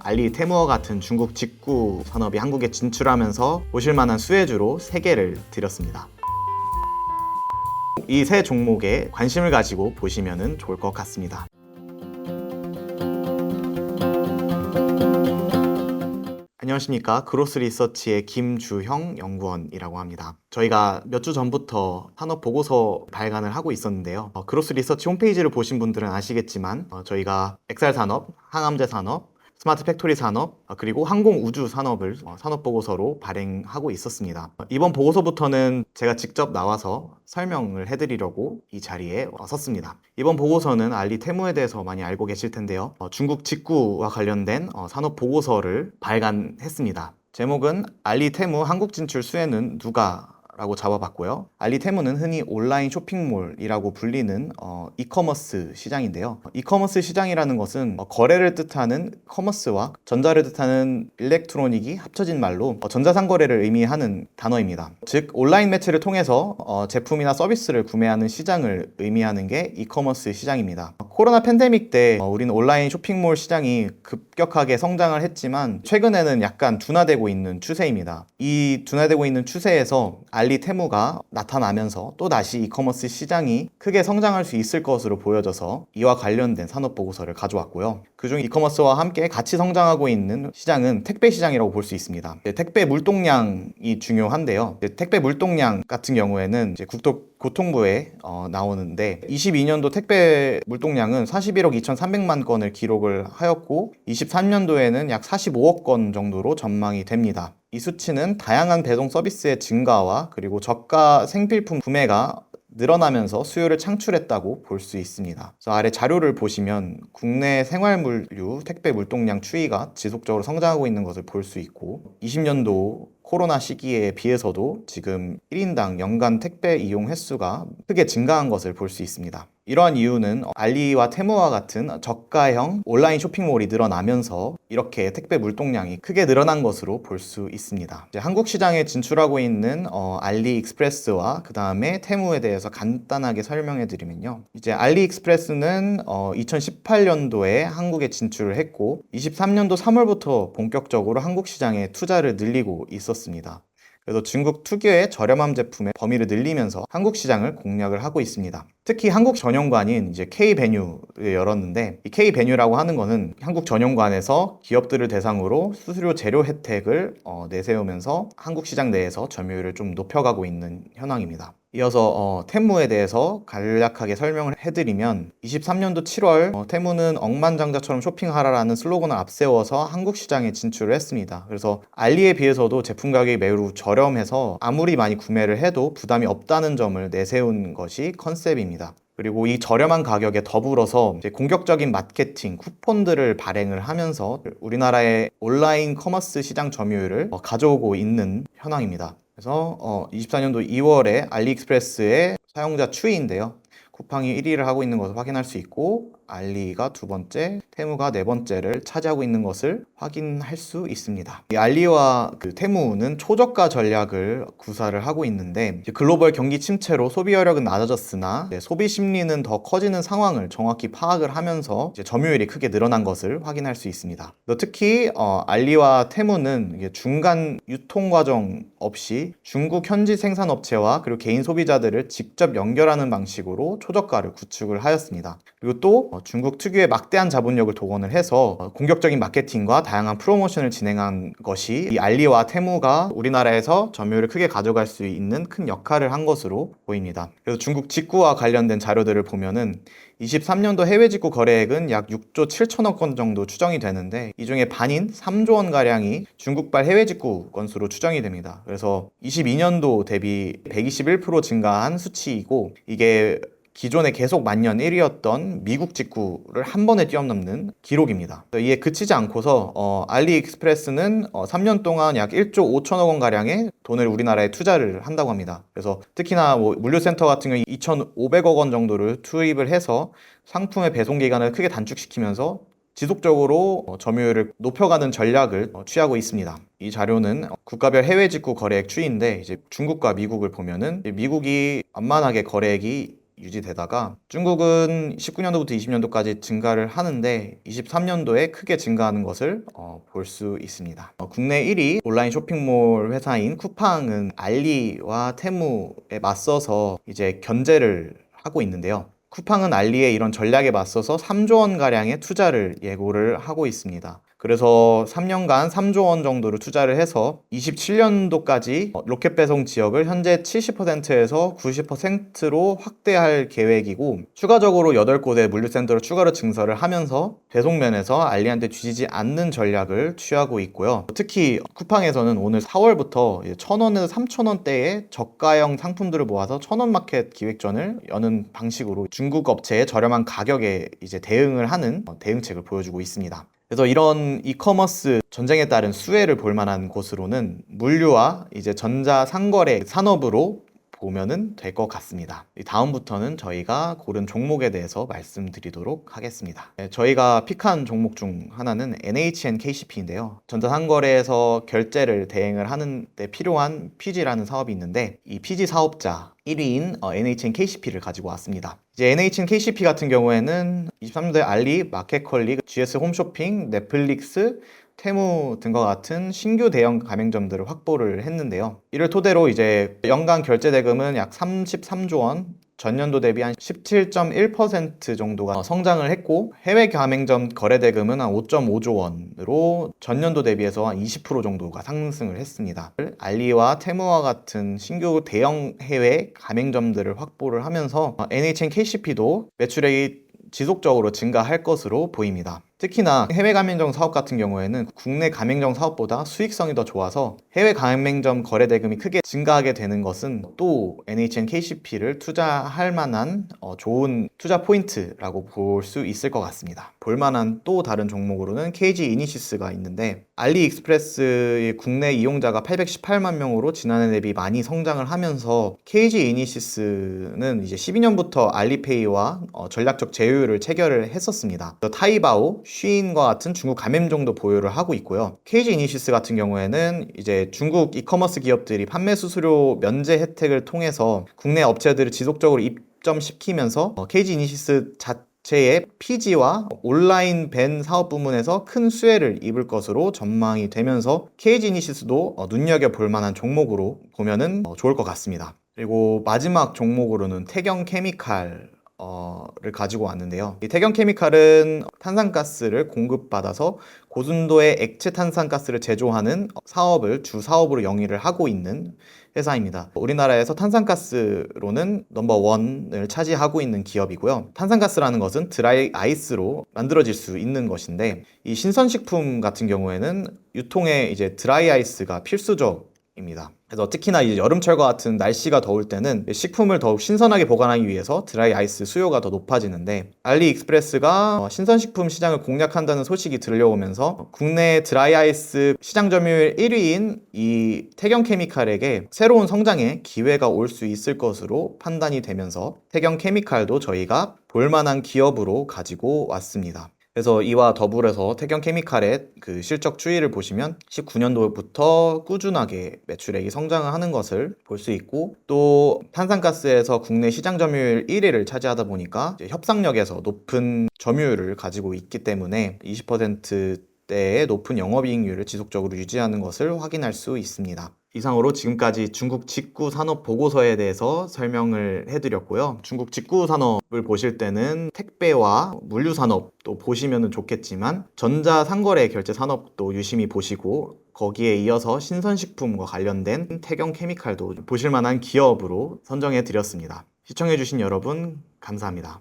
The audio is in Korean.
알리, 테무와 같은 중국 직구 산업이 한국에 진출하면서 보실만한 수혜주로 3개를 드렸습니다. 이 세 종목에 관심을 가지고 보시면 좋을 것 같습니다. 안녕하십니까. 그로스리서치의 김주형 연구원이라고 합니다. 저희가 몇 주 전부터 산업 보고서 발간을 하고 있었는데요. 그로스리서치 홈페이지를 보신 분들은 아시겠지만 저희가 엑셀 산업, 항암제 산업, 스마트 팩토리 산업, 그리고 항공우주 산업을 산업 보고서로 발행하고 있었습니다. 이번 보고서부터는 제가 직접 나와서 설명을 해드리려고 이 자리에 섰습니다. 이번 보고서는 알리 테무에 대해서 많이 알고 계실 텐데요. 중국 직구와 관련된 산업 보고서를 발간했습니다. 제목은 알리 테무 한국 진출 수혜는 누가? 라고 잡아봤고요. 알리 테무는 흔히 온라인 쇼핑몰이라고 불리는 이커머스 시장인데요. 이커머스 시장이라는 것은 거래를 뜻하는 커머스와 전자를 뜻하는 일렉트로닉이 합쳐진 말로 전자상거래를 의미하는 단어입니다. 즉 온라인 매체를 통해서 제품이나 서비스를 구매하는 시장을 의미하는 게 이커머스 시장입니다. 코로나 팬데믹 때 우리는 온라인 쇼핑몰 시장이 급격하게 성장을 했지만 최근에는 약간 둔화되고 있는 추세입니다. 이 둔화되고 있는 추세에서 알리 테무가 나타나면서 또다시 이커머스 시장이 크게 성장할 수 있을 것으로 보여져서 이와 관련된 산업 보고서를 가져왔고요. 그중 이커머스와 함께 같이 성장하고 있는 시장은 택배 시장이라고 볼 수 있습니다. 택배 물동량이 중요한데요. 택배 물동량 같은 경우에는 국토교통부에 나오는데 22년도 택배 물동량은 41억 2,300만 건을 기록을 하였고 23년도에는 약 45억 건 정도로 전망이 됩니다. 이 수치는 다양한 배송 서비스의 증가와 그리고 저가 생필품 구매가 늘어나면서 수요를 창출했다고 볼 수 있습니다. 그래서 아래 자료를 보시면 국내 생활물류 택배 물동량 추이가 지속적으로 성장하고 있는 것을 볼 수 있고 20년도 코로나 시기에 비해서도 지금 1인당 연간 택배 이용 횟수가 크게 증가한 것을 볼 수 있습니다. 이러한 이유는 알리와 테무와 같은 저가형 온라인 쇼핑몰이 늘어나면서 이렇게 택배 물동량이 크게 늘어난 것으로 볼 수 있습니다. 이제 한국 시장에 진출하고 있는 알리익스프레스와 그 다음에 테무에 대해서 간단하게 설명해 드리면요. 이제 알리익스프레스는 2018년도에 한국에 진출을 했고 23년도 3월부터 본격적으로 한국 시장에 투자를 늘리고 있었습니다. 그래서 중국 특유의 저렴함 제품의 범위를 늘리면서 한국 시장을 공략을 하고 있습니다. 특히 한국 전용관인 이제 K-베뉴를 열었는데 이 K-베뉴라고 하는 거는 한국 전용관에서 기업들을 대상으로 수수료 제로 혜택을 내세우면서 한국 시장 내에서 점유율을 좀 높여가고 있는 현황입니다. 이어서 테무에 대해서 간략하게 설명을 해드리면 23년도 7월 테무는 억만장자처럼 쇼핑하라라는 슬로건을 앞세워서 한국 시장에 진출을 했습니다. 그래서 알리에 비해서도 제품 가격이 매우 저렴해서 아무리 많이 구매를 해도 부담이 없다는 점을 내세운 것이 컨셉입니다. 그리고 이 저렴한 가격에 더불어서 이제 공격적인 마케팅, 쿠폰들을 발행을 하면서 우리나라의 온라인 커머스 시장 점유율을 가져오고 있는 현황입니다. 그래서 24년도 2월에 알리익스프레스의 사용자 추이인데요. 쿠팡이 1위를 하고 있는 것을 확인할 수 있고 알리가 두 번째, 테무가 네 번째를 차지하고 있는 것을 확인할 수 있습니다. 이 알리와 테무는 초저가 전략을 구사를 하고 있는데 글로벌 경기 침체로 소비 여력은 낮아졌으나 소비 심리는 더 커지는 상황을 정확히 파악을 하면서 점유율이 크게 늘어난 것을 확인할 수 있습니다. 특히 알리와 테무는 중간 유통 과정 없이 중국 현지 생산업체와 그리고 개인 소비자들을 직접 연결하는 방식으로 초저가를 구축을 하였습니다. 그리고 또 중국 특유의 막대한 자본력을 동원을 해서 공격적인 마케팅과 다양한 프로모션을 진행한 것이 이 알리와 테무가 우리나라에서 점유율을 크게 가져갈 수 있는 큰 역할을 한 것으로 보입니다. 그래서 중국 직구와 관련된 자료들을 보면은 23년도 해외 직구 거래액은 약 6조 7천억 건 정도 추정이 되는데 이 중에 반인 3조 원 가량이 중국발 해외 직구 건수로 추정이 됩니다. 그래서 22년도 대비 121% 증가한 수치이고 이게 기존에 계속 만년 1위였던 미국 직구를 한 번에 뛰어넘는 기록입니다. 이에 그치지 않고서 알리익스프레스는 3년 동안 약 1조 5천억 원 가량의 돈을 우리나라에 투자를 한다고 합니다. 그래서 특히나 물류센터 같은 경우 2,500억 원 정도를 투입을 해서 상품의 배송 기간을 크게 단축시키면서 지속적으로 점유율을 높여가는 전략을 취하고 있습니다. 이 자료는 국가별 해외 직구 거래액 추이인데 이제 중국과 미국을 보면은 미국이 만만하게 거래액이 유지되다가 중국은 19년도부터 20년도까지 증가를 하는데 23년도에 크게 증가하는 것을 볼 수 있습니다. 국내 1위 온라인 쇼핑몰 회사인 쿠팡은 알리와 테무에 맞서서 이제 견제를 하고 있는데요. 쿠팡은 알리의 이런 전략에 맞서서 3조 원 가량의 투자를 예고를 하고 있습니다. 그래서 3년간 3조 원 정도를 투자를 해서 27년도까지 로켓 배송 지역을 현재 70%에서 90%로 확대할 계획이고, 추가적으로 8곳의 물류센터를 추가로 증설을 하면서 배송면에서 알리한테 뒤지지 않는 전략을 취하고 있고요. 특히 쿠팡에서는 오늘 4월부터 1,000원에서 3,000원대의 저가형 상품들을 모아서 1,000원 마켓 기획전을 여는 방식으로 중국 업체의 저렴한 가격에 이제 대응을 하는 대응책을 보여주고 있습니다. 그래서 이런 이커머스 전쟁에 따른 수혜를 볼 만한 곳으로는 물류와 이제 전자상거래 산업으로 보면은 될 것 같습니다. 다음부터는 저희가 고른 종목에 대해서 말씀드리도록 하겠습니다. 저희가 픽한 종목 중 하나는 NHN KCP인데요. 전자상거래에서 결제를 대행을 하는 데 필요한 PG라는 사업이 있는데, 이 PG 사업자 1위인 NHN KCP를 가지고 왔습니다. 이제 NHN KCP 같은 경우에는 23년도에 알리, 마켓컬리, GS 홈쇼핑, 넷플릭스, 테무 등과 같은 신규 대형 가맹점들을 확보를 했는데요. 이를 토대로 이제 연간 결제 대금은 약 33조 원, 전년도 대비 한 17.1% 정도가 성장을 했고, 해외 가맹점 거래 대금은 한 5.5조 원으로 전년도 대비해서 한 20% 정도가 상승을 했습니다. 알리와 테무와 같은 신규 대형 해외 가맹점들을 확보를 하면서 NHN KCP도 매출액이 지속적으로 증가할 것으로 보입니다. 특히나 해외 가맹점 사업 같은 경우에는 국내 가맹점 사업보다 수익성이 더 좋아서 해외 가맹점 거래 대금이 크게 증가하게 되는 것은 또 NHN KCP를 투자할 만한 좋은 투자 포인트라고 볼 수 있을 것 같습니다. 볼만한 또 다른 종목으로는 KG 이니시스가 있는데, 알리익스프레스의 국내 이용자가 818만 명으로 지난해 대비 많이 성장을 하면서 KG 이니시스는 이제 12년부터 알리페이와 전략적 제휴를 체결을 했었습니다. 타이바오, 쉬인과 같은 중국 가맹점도 보유를 하고 있고요. KG 이니시스 같은 경우에는 이제 중국 이커머스 기업들이 판매 수수료 면제 혜택을 통해서 국내 업체들을 지속적으로 입점시키면서 KG 이니시스 자체의 PG와 온라인 밴 사업 부문에서 큰 수혜를 입을 것으로 전망이 되면서 KG 이니시스도 눈여겨볼 만한 종목으로 보면은 좋을 것 같습니다. 그리고 마지막 종목으로는 태경 케미칼 를 가지고 왔는데요. 이 태경 케미칼은 탄산가스를 공급받아서 고순도의 액체 탄산가스를 제조하는 사업을 주 사업으로 영위를 하고 있는 회사입니다. 우리나라에서 탄산가스로는 넘버1을 차지하고 있는 기업이고요. 탄산가스라는 것은 드라이 아이스로 만들어질 수 있는 것인데, 이 신선식품 같은 경우에는 유통에 이제 드라이 아이스가 필수적입니다. 그래서 특히나 이제 여름철과 같은 날씨가 더울 때는 식품을 더욱 신선하게 보관하기 위해서 드라이 아이스 수요가 더 높아지는데, 알리익스프레스가 신선식품 시장을 공략한다는 소식이 들려오면서 국내 드라이 아이스 시장 점유율 1위인 이 태경케미칼에게 새로운 성장의 기회가 올 수 있을 것으로 판단이 되면서 태경케미칼도 저희가 볼만한 기업으로 가지고 왔습니다. 그래서 이와 더불어서 태경케미칼의 그 실적 추이를 보시면 19년도부터 꾸준하게 매출액이 성장을 하는 것을 볼 수 있고, 또 탄산가스에서 국내 시장 점유율 1위를 차지하다 보니까 협상력에서 높은 점유율을 가지고 있기 때문에 20%대의 높은 영업이익률을 지속적으로 유지하는 것을 확인할 수 있습니다. 이상으로 지금까지 중국 직구 산업 보고서에 대해서 설명을 해드렸고요. 중국 직구 산업을 보실 때는 택배와 물류 산업도 보시면 좋겠지만, 전자 상거래 결제 산업도 유심히 보시고, 거기에 이어서 신선식품과 관련된 태경 케미칼도 보실 만한 기업으로 선정해 드렸습니다. 시청해 주신 여러분 감사합니다.